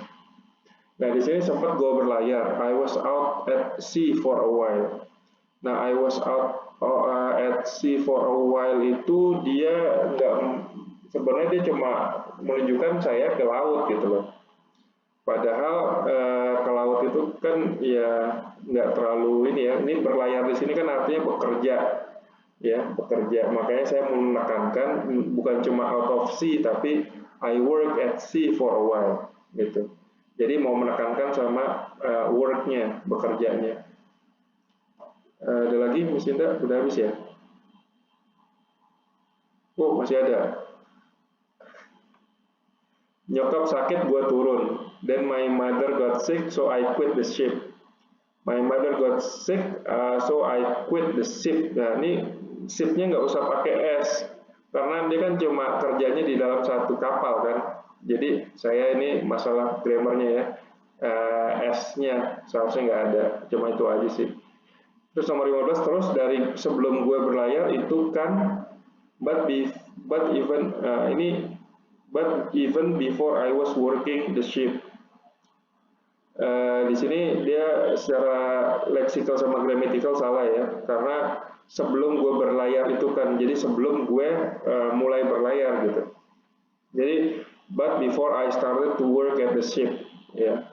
Nah di sini sempat gue berlayar. I was out at sea for a while. Nah I was out at sea for a while itu dia nggak, sebenarnya dia cuma menunjukkan saya ke laut gitu loh. Padahal ke laut itu kan ya nggak terlalu ini ya. Ini berlayar di sini kan artinya bekerja, ya bekerja. Makanya saya menekankan bukan cuma out of sea tapi I work at sea for a while gitu. Jadi mau menekankan sama work-nya, bekerjanya. Ada lagi, Miss Indah? Udah habis ya? Oh, masih ada. Nyokap sakit, gua turun. Then my mother got sick, so I quit the ship. My mother got sick, so I quit the ship. Nah, ini ship-nya nggak usah pakai S, karena dia kan cuma kerjanya di dalam satu kapal kan. Jadi saya ini masalah grammarnya ya, S-nya seharusnya nggak ada, cuma itu aja sih. Terus nomor 15 terus dari sebelum gue berlayar itu kan but even before I was working the ship. Di sini dia secara leksikal sama grammatical salah ya, karena sebelum gue berlayar itu kan, jadi sebelum gue mulai berlayar gitu. Jadi but before I started to work at the ship ya.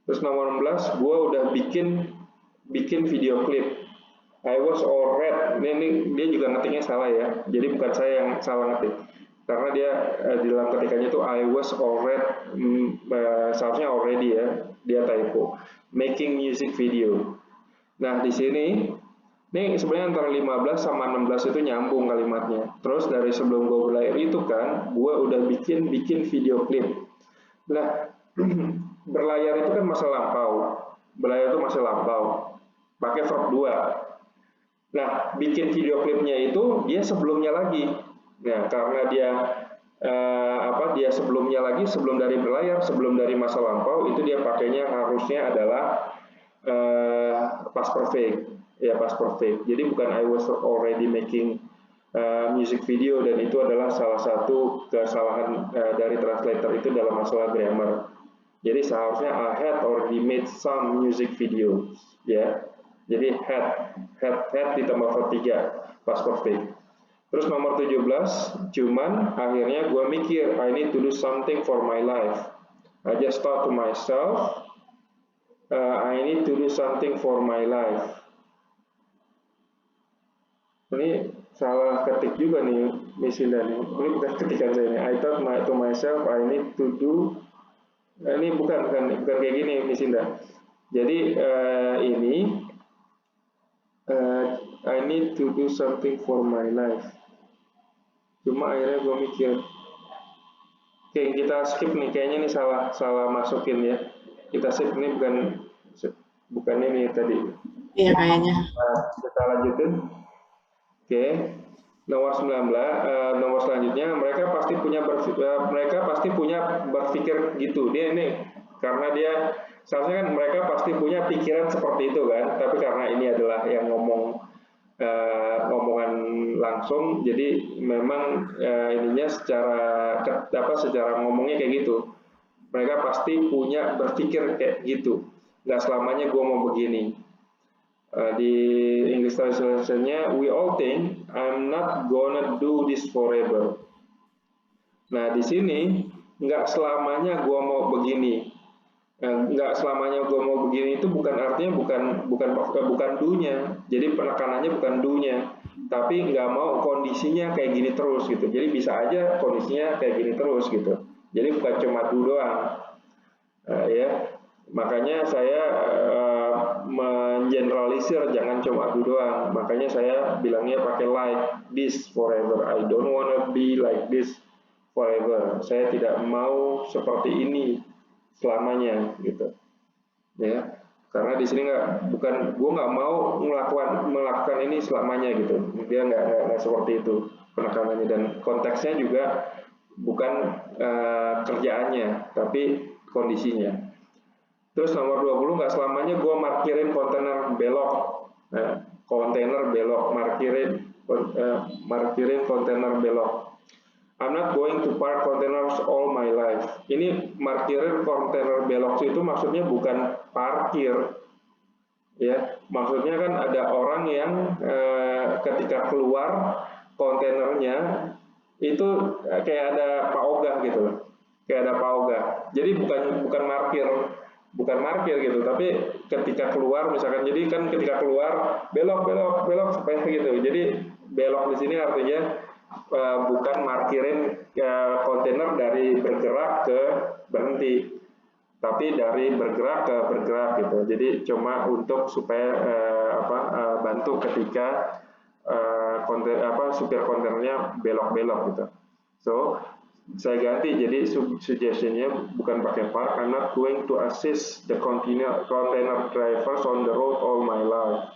Terus nomor 16 gue udah bikin video klip. I was already, ini dia juga ngetiknya salah ya, jadi bukan saya yang salah ngetik karena dia di dalam ketikannya itu I was already, seharusnya already ya, dia typo, making music video. Nah di sini ini sebenarnya antara 15 sama 16 itu nyambung kalimatnya. Terus dari sebelum gue berlayar itu kan gue udah bikin video klip. Nah berlayar itu kan masa lampau, berlayar itu masa lampau, pakai verb 2. Nah, bikin video klipnya itu dia sebelumnya lagi. Nah, karena dia dia sebelumnya lagi, sebelum dari berlayar, sebelum dari masa lampau itu dia pakainya harusnya adalah past perfect. Ya, past perfect. Jadi bukan I was already making music video, dan itu adalah salah satu kesalahan dari translator itu dalam masalah grammar. Jadi seharusnya I had already made some music videos, ya. Jadi had ditambah verb 3, past perfect. Terus nomor 17, cuman akhirnya gue mikir I need to do something for my life. I just thought to myself, I need to do something for my life. Ini salah ketik juga nih, Miss Indah nih. Ini bukan ketikan saya nih. I thought to myself, I need to do. Ini bukan kayak gini, Miss Indah. Jadi ini I need to do something for my life. Cuma akhirnya gue mikir Oke, kita skip nih, kayaknya nih salah masukin ya. Kita skip, ini bukan ini tadi. Iya kayaknya. Kita lanjutin. Oke. Nomor 19, nomor selanjutnya mereka pasti punya berpikir gitu. Dia ini karena dia seharusnya kan mereka pasti punya pikiran seperti itu kan, tapi karena ini adalah yang ngomongan langsung, jadi memang ininya secara ngomongnya kayak gitu. Mereka pasti punya berpikir kayak gitu. Nggak selamanya gue mau begini. Di English translation-nya, we all think I'm not gonna do this forever. Nah, di sini nggak selamanya gue mau begini. Nggak selamanya gue mau begini itu bukan artinya bukan do-nya. Jadi penekanannya bukan do-nya, tapi nggak mau kondisinya kayak gini terus gitu. Jadi bisa aja kondisinya kayak gini terus gitu. Jadi bukan cuma do doang. Ya, makanya saya mengeneralisir, jangan cuma do doang. Makanya saya bilangnya pakai like this forever. I don't wanna be like this forever. Saya tidak mau seperti ini selamanya gitu. Ya, karena di sini gue nggak mau melakukan ini selamanya gitu. Dia nggak seperti itu penekanannya, dan konteksnya juga bukan kerjaannya, tapi kondisinya. Terus nomor 20, nggak selamanya gue markirin kontainer belok. Nah, kontainer belok, markirin kontainer belok. I'm not going to park containers all my life. Ini markirin kontainer belok itu maksudnya bukan parkir. Ya, maksudnya kan ada orang yang ketika keluar kontainernya itu kayak ada Pak Ogah gitu loh. Kayak ada Pak Ogah. Jadi bukan markir gitu, tapi ketika keluar misalkan, jadi kan ketika keluar belok supaya gitu. Jadi belok di sini artinya bukan markirin kontainer dari bergerak ke berhenti, tapi dari bergerak ke bergerak gitu. Jadi cuma untuk supaya bantu ketika supir kontainernya belok-belok gitu. So saya ganti, jadi suggestionnya bukan pakai park. I'm not going to assist the container drivers on the road all my life.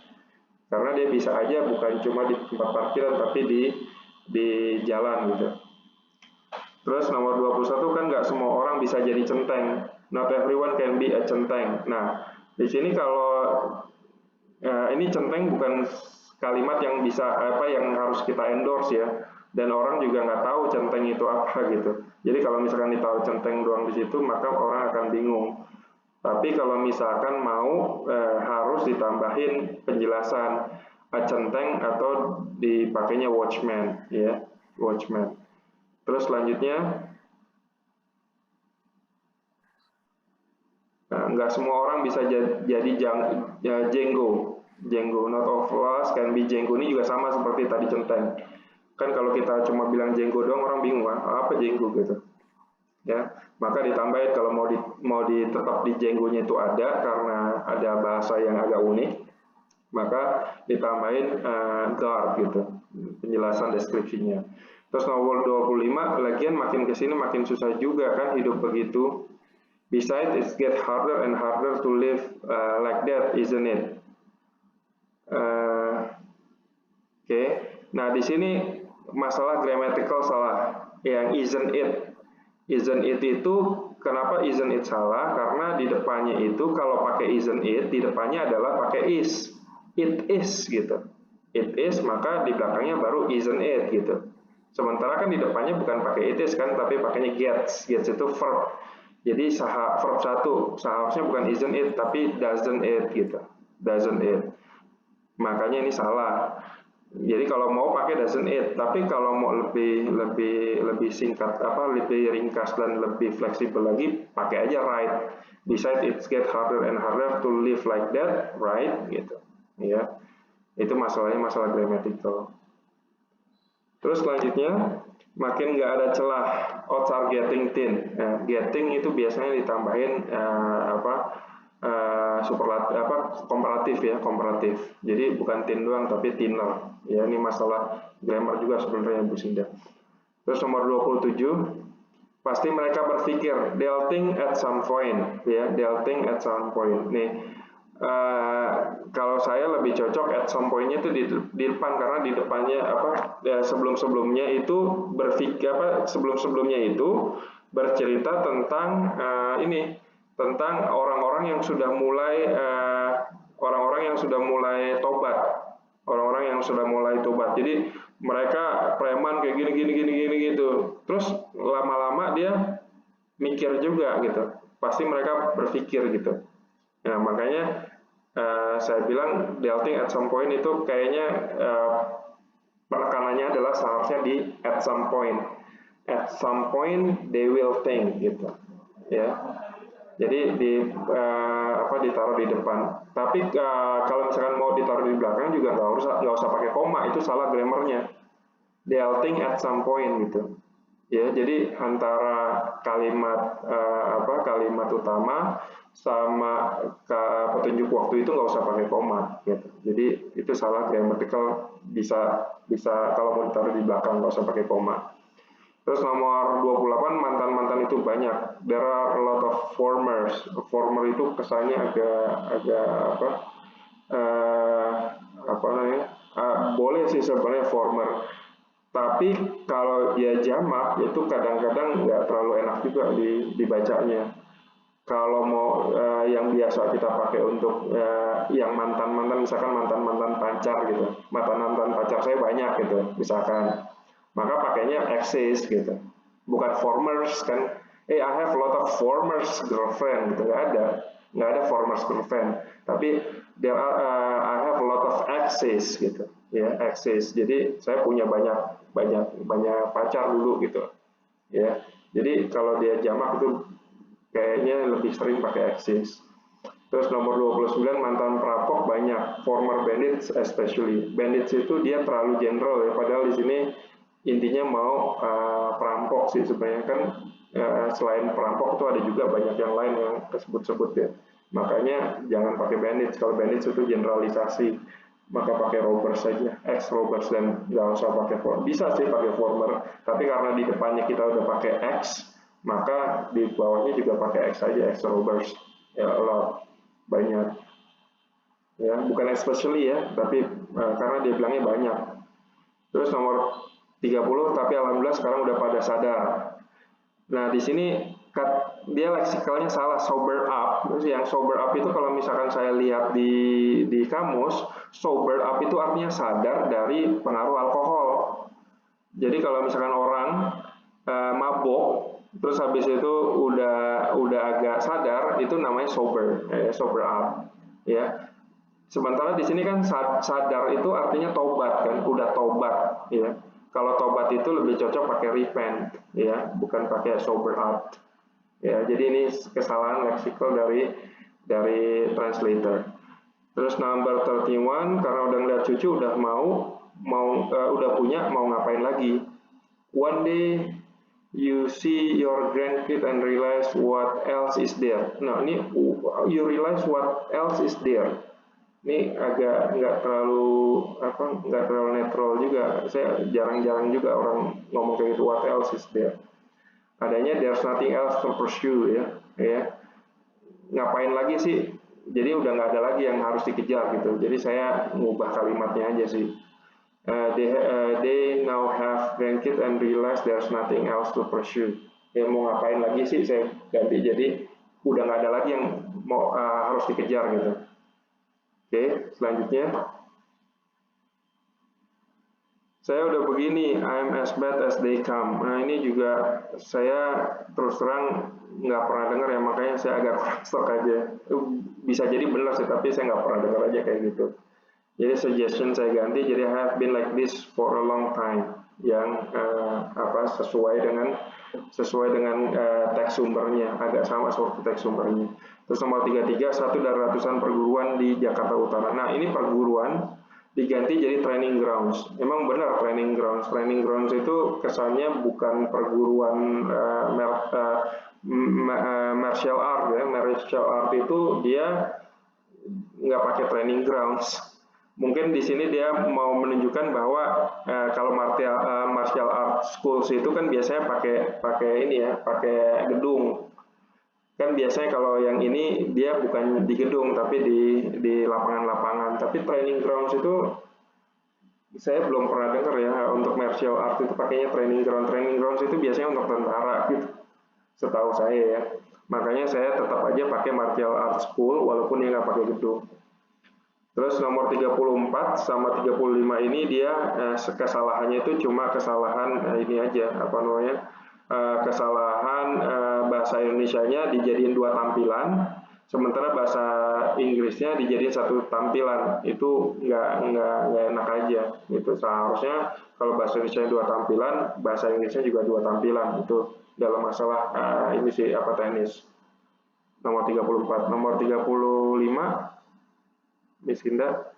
Karena dia bisa aja bukan cuma di tempat parkiran, tapi di jalan gitu. Terus nomor 21 kan nggak semua orang bisa jadi centeng. Not everyone can be a centeng. Nah, di sini kalau ini centeng bukan kalimat yang yang harus kita endorse ya. Dan orang juga nggak tahu centeng itu apa gitu. Jadi kalau misalkan ditaruh centeng doang di situ, maka orang akan bingung. Tapi kalau misalkan mau harus ditambahin penjelasan centeng atau dipakainya watchman, ya, watchman. Terus selanjutnya, nggak semua orang bisa jadi Django. Django, not all of us can be Django. Ini juga sama seperti tadi centeng. Kan kalau kita cuma bilang Django doang, orang bingung, apa Django gitu. Ya, maka ditambahin kalau mau tetap di Django-nya itu ada, karena ada bahasa yang agak unik, maka ditambahin guard gitu, penjelasan deskripsinya. Terus nomor 25, lagian makin kesini makin susah juga kan hidup begitu. Besides, it get harder and harder to live like that, isn't it? Oke. Nah di sini masalah grammatical salah, yang isn't it. Isn't it itu, kenapa isn't it salah? Karena di depannya itu kalau pakai isn't it, di depannya adalah pakai is. It is gitu. It is, maka di belakangnya baru isn't it gitu. Sementara kan di depannya bukan pakai it is kan, tapi pakainya gets. Gets itu verb. Jadi verb 1, seharusnya bukan isn't it, tapi doesn't it gitu. Doesn't it. Makanya ini salah. Jadi kalau mau pakai doesn't it, tapi kalau mau lebih singkat, lebih ringkas dan lebih fleksibel lagi, pakai aja right. Besides, it get harder and harder to live like that, right? Gitu, ya. Itu masalahnya masalah grammatical. Terus selanjutnya, makin nggak ada celah, odds are getting thin. Nah, getting itu biasanya ditambahin komparatif ya, komparatif. Jadi bukan thin doang tapi thinner. Ya, ini masalah grammar juga sebenarnya Bu Sinda. Terus nomor 27, Pasti mereka berpikir, they'll think at some point, ya, they'll think at some point. Nih, kalau saya lebih cocok at some point-nya itu di depan, karena di depannya sebelum-sebelumnya itu sebelum-sebelumnya itu bercerita tentang tentang orang-orang yang sudah mulai tobat, orang-orang yang sudah mulai tobat. Jadi mereka preman kayak gini gitu. Terus lama-lama dia mikir juga gitu. Pasti mereka berpikir gitu. Nah, makanya saya bilang they'll think at some point itu kayaknya penekanannya adalah seharusnya di at some point. At some point they will think gitu. Ya. Jadi ditaruh di depan. Tapi kalau misalkan mau ditaruh di belakang juga nggak usah pakai koma, itu salah grammarnya. They'll think at some point gitu. Ya, jadi antara kalimat kalimat utama sama petunjuk waktu itu nggak usah pakai koma gitu. Jadi itu salah grammatical, bisa kalau mau ditaruh di belakang nggak usah pakai koma. Terus nomor 28, mantan-mantan itu banyak. There are a lot of formers. Former itu kesannya agak boleh sih sebenarnya former. Tapi kalau dia jamak itu kadang-kadang nggak terlalu enak juga dibacanya. Kalau mau yang biasa kita pakai untuk yang mantan-mantan, misalkan mantan-mantan pacar gitu. Mantan-mantan pacar saya banyak gitu, misalkan. Maka pakainya exes gitu, bukan formers kan. I have a lot of formers girlfriend gitu, nggak ada formers girlfriend, tapi I have a lot of exes gitu, ya, exes. Jadi saya punya banyak pacar dulu gitu, ya. Jadi kalau dia jamak itu kayaknya lebih sering pakai exes. Terus nomor 29, mantan perampok banyak, former bandits especially. Bandits itu dia terlalu general ya, padahal di sini intinya mau perampok sih sebenarnya kan. Selain perampok itu ada juga banyak yang lain yang kesebut-sebut ya. Makanya jangan pakai bandits. Kalau bandits itu generalisasi, maka pakai robbers saja, ex robbers, dan nggak usah pakai former. Bisa sih pakai former, tapi karena di depannya kita udah pakai ex, maka di bawahnya juga pakai ex saja, ex robbers. Ya, a lot, banyak. Ya, bukan especially ya, tapi karena dia bilangnya banyak. Terus nomor 30, tapi alhamdulillah sekarang udah pada sadar. Nah, di sini dia leksikalnya salah, sober up. Yang sober up itu kalau misalkan saya lihat di kamus, sober up itu artinya sadar dari pengaruh alkohol. Jadi kalau misalkan orang mabok, terus habis itu udah agak sadar, itu namanya sober up, ya. Sementara di sini kan sadar itu artinya tobat kan, udah tobat, ya. Kalau tobat itu lebih cocok pakai repent, ya, bukan pakai sober up. Ya, jadi ini kesalahan leksikal dari translator. Terus number 31, karena udah ngeliat cucu, udah udah punya, mau ngapain lagi? One day you see your grandkid and realize what else is there. Nah, ini you realize what else is there. Ini agak nggak terlalu netral juga. Saya jarang-jarang juga orang ngomong kayak gitu, what else is there. Adanya there's nothing else to pursue, ya. Ngapain lagi sih? Jadi udah nggak ada lagi yang harus dikejar gitu. Jadi saya ngubah kalimatnya aja sih. They now have grandkids and realize there's nothing else to pursue. Ya, mau ngapain lagi sih, saya ganti jadi udah nggak ada lagi yang mau harus dikejar gitu. Oke, selanjutnya. Saya udah begini, I'm as bad as they come. Nah, ini juga saya terus terang nggak pernah dengar ya, makanya saya agak kurang stok aja. Bisa jadi benar sih, tapi saya nggak pernah dengar aja kayak gitu. Jadi suggestion saya ganti, jadi I have been like this for a long time. Yang sesuai dengan teks sumbernya, agak sama seperti teks sumbernya. Terus nomor 33, satu dari ratusan perguruan di Jakarta Utara. Nah, ini perguruan diganti jadi training grounds. Emang benar training grounds. Training grounds itu kesannya bukan perguruan martial art ya. Martial art itu dia nggak pakai training grounds. Mungkin di sini dia mau menunjukkan bahwa kalau martial art schools itu kan biasanya pakai ini ya, pakai gedung. Kan biasanya kalau yang ini dia bukan di gedung tapi di lapangan-lapangan. Tapi training grounds itu saya belum pernah dengar ya untuk martial art itu pakainya training ground. Training grounds itu biasanya untuk tentara gitu. Setahu saya ya. Makanya saya tetap aja pakai martial art school walaupun dia nggak pakai gedung. Terus nomor 34 sama 35 ini dia kesalahannya itu cuma kesalahan ini aja, apa namanya, kesalahan bahasa Indonesianya dijadiin 2 tampilan, sementara bahasa Inggrisnya dijadiin 1 tampilan. Itu nggak enak aja. Itu seharusnya kalau bahasa Indonesia 2 tampilan, bahasa Inggrisnya juga 2 tampilan. Itu dalam masalah ini sih apa tenis. Nomor 34, nomor 35 Miss Kinda.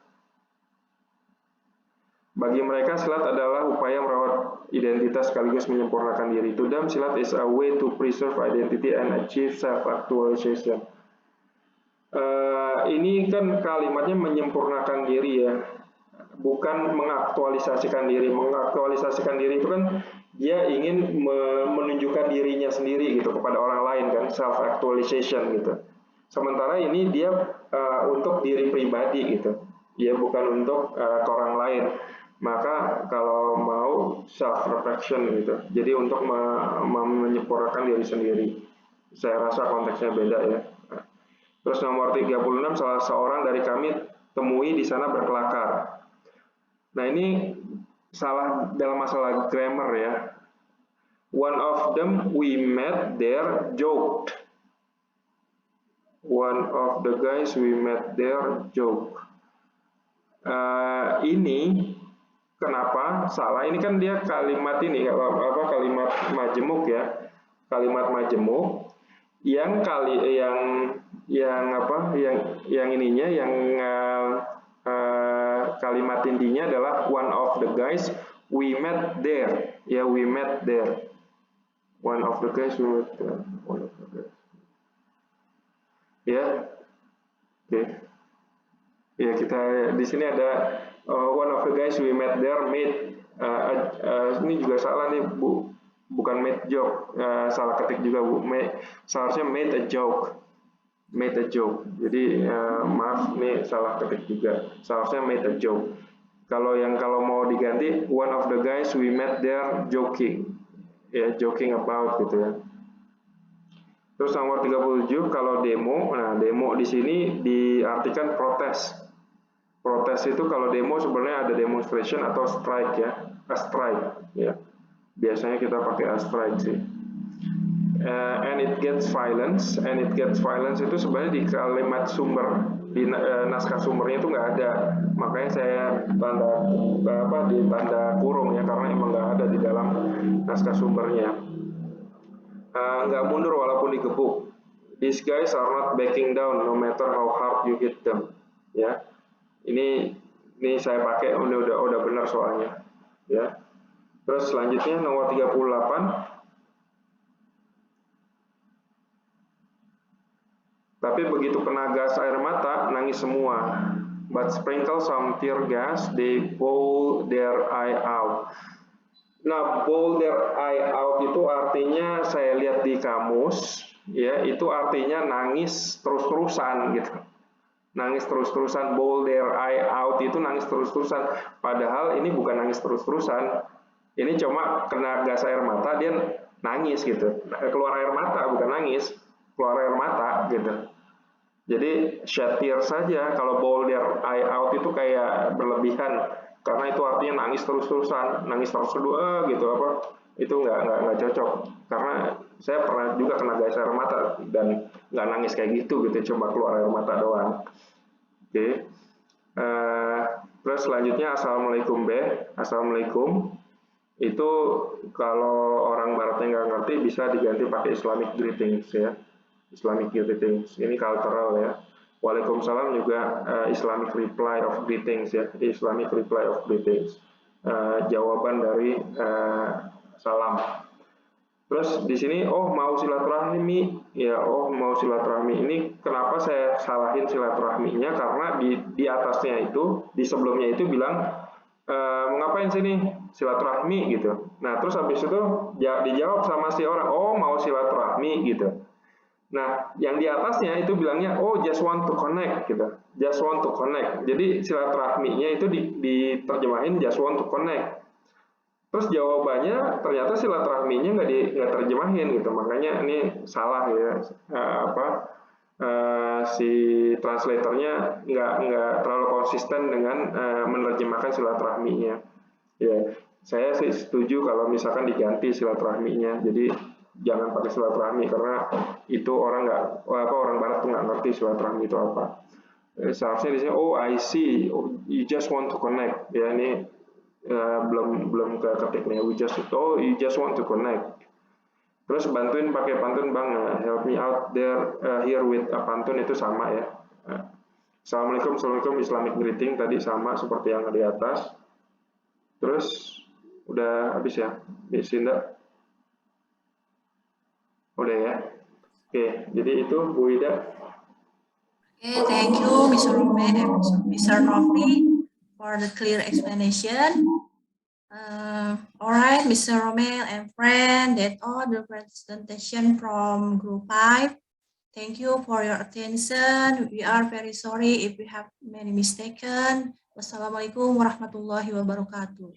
Bagi mereka, silat adalah upaya merawat identitas sekaligus menyempurnakan diri. To them, silat is a way to preserve identity and achieve self-actualization. Ini kan kalimatnya menyempurnakan diri ya, bukan mengaktualisasikan diri. Mengaktualisasikan diri itu kan dia ingin menunjukkan dirinya sendiri gitu kepada orang lain kan, self-actualization gitu. Sementara ini dia untuk diri pribadi gitu, ya bukan untuk ke orang lain. Maka kalau mau self reflection gitu, jadi untuk menyempurnakan diri sendiri. Saya rasa konteksnya beda ya. Terus nomor 36, salah seorang dari kami temui di sana berkelakar. Nah ini salah dalam masalah grammar ya. One of them we met there joked. One of the guys we met there joke. Ini kenapa salah? Ini kan dia kalimat ini apa kalimat majemuk ya, kalimat majemuk yang ininya yang kalimat intinya adalah one of the guys we met there. Ya, we met there. One of the guys we met there. One of the guys. Ya, oke. Ya kita di sini ada one of the guys we met there made. Ini juga salah nih Bu, bukan made joke, salah ketik juga Bu. Seharusnya made a joke, made a joke. Jadi maaf nih salah ketik juga. Seharusnya made a joke. Kalau mau diganti one of the guys we met there joking, ya joking about gitu ya. Terus nomor 37 kalau demo, nah demo di sini diartikan protes. Protes itu kalau demo sebenarnya ada demonstration atau strike ya, a strike ya. Biasanya kita pakai a strike sih. And it gets violence itu sebenarnya di kalimat sumber, di naskah sumbernya itu nggak ada. Makanya saya di tanda kurung ya karena emang nggak ada di dalam naskah sumbernya. Nggak mundur walaupun digebuk. These guys are not backing down no matter how hard you hit them. Ya, ini saya pakai udah benar soalnya. Ya. Terus selanjutnya nomor 38. Tapi begitu kena gas air mata nangis semua. But sprinkle some tear gas, they bowl their eye out. Nah, bowl their eye out itu artinya saya lihat di kamus, ya itu artinya nangis terus-terusan gitu. Nangis terus-terusan, bowl their eye out itu nangis terus-terusan. Padahal ini bukan nangis terus-terusan. Ini cuma kena gas air mata dia nangis gitu. Keluar air mata bukan nangis, keluar air mata gitu. Jadi shed tears saja. Kalau bowl their eye out itu kayak berlebihan. Karena itu artinya nangis terus-terusan, nangis terus-terusan gitu apa? Itu nggak cocok. Karena saya pernah juga kena gas air mata dan nggak nangis kayak gitu, cuma keluar air mata doang. Oke. Terus selanjutnya assalamualaikum assalamualaikum. Itu kalau orang baratnya nggak ngerti bisa diganti pakai Islamic greetings ya. Islamic greetings. Ini cultural ya. Waalaikumsalam juga Islamic reply of greetings ya, Islamic reply of greetings, jawaban dari salam. Terus di sini, oh mau silaturahmi, ya mau silaturahmi. Ini kenapa saya salahin silaturahminya, karena di atasnya itu, di sebelumnya itu bilang, mau ngapain sini? Silaturahmi gitu. Nah terus habis itu dijawab sama si orang, oh mau silaturahmi gitu. Nah yang di atasnya itu bilangnya, oh just want to connect gitu. Just want to connect. Jadi silaturahminya itu diterjemahin just want to connect. Terus jawabannya ternyata silaturahminya nggak terjemahin gitu, makanya ini salah ya, si translatornya nggak terlalu konsisten dengan menerjemahkan silaturahminya. Ya, saya sih setuju kalau misalkan diganti silaturahminya, jadi jangan pakai silaturahmi karena itu orang Barat tuh nggak ngerti silaturahmi itu apa. Seharusnya di sini, oh I see, oh, you just want to connect, ya ini belum ketik nih, you just want to connect. Terus bantuin pakai pantun bang, help me out there here with pantun itu sama ya. Assalamualaikum Islamic greeting tadi sama seperti yang di atas. Terus udah habis ya, Sinda? Udah ya. Oke, jadi itu Bu Ida. Okay, thank you, Mr. Rome and Mr. Novi, for the clear explanation. All right, Mr. Romel and friend, that's all the presentation from Group 5. Thank you for your attention. We are very sorry if we have many mistaken. Wassalamualaikum warahmatullahi wabarakatuh.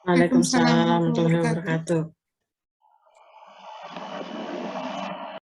Waalaikumsalam warahmatullahi wabarakatuh.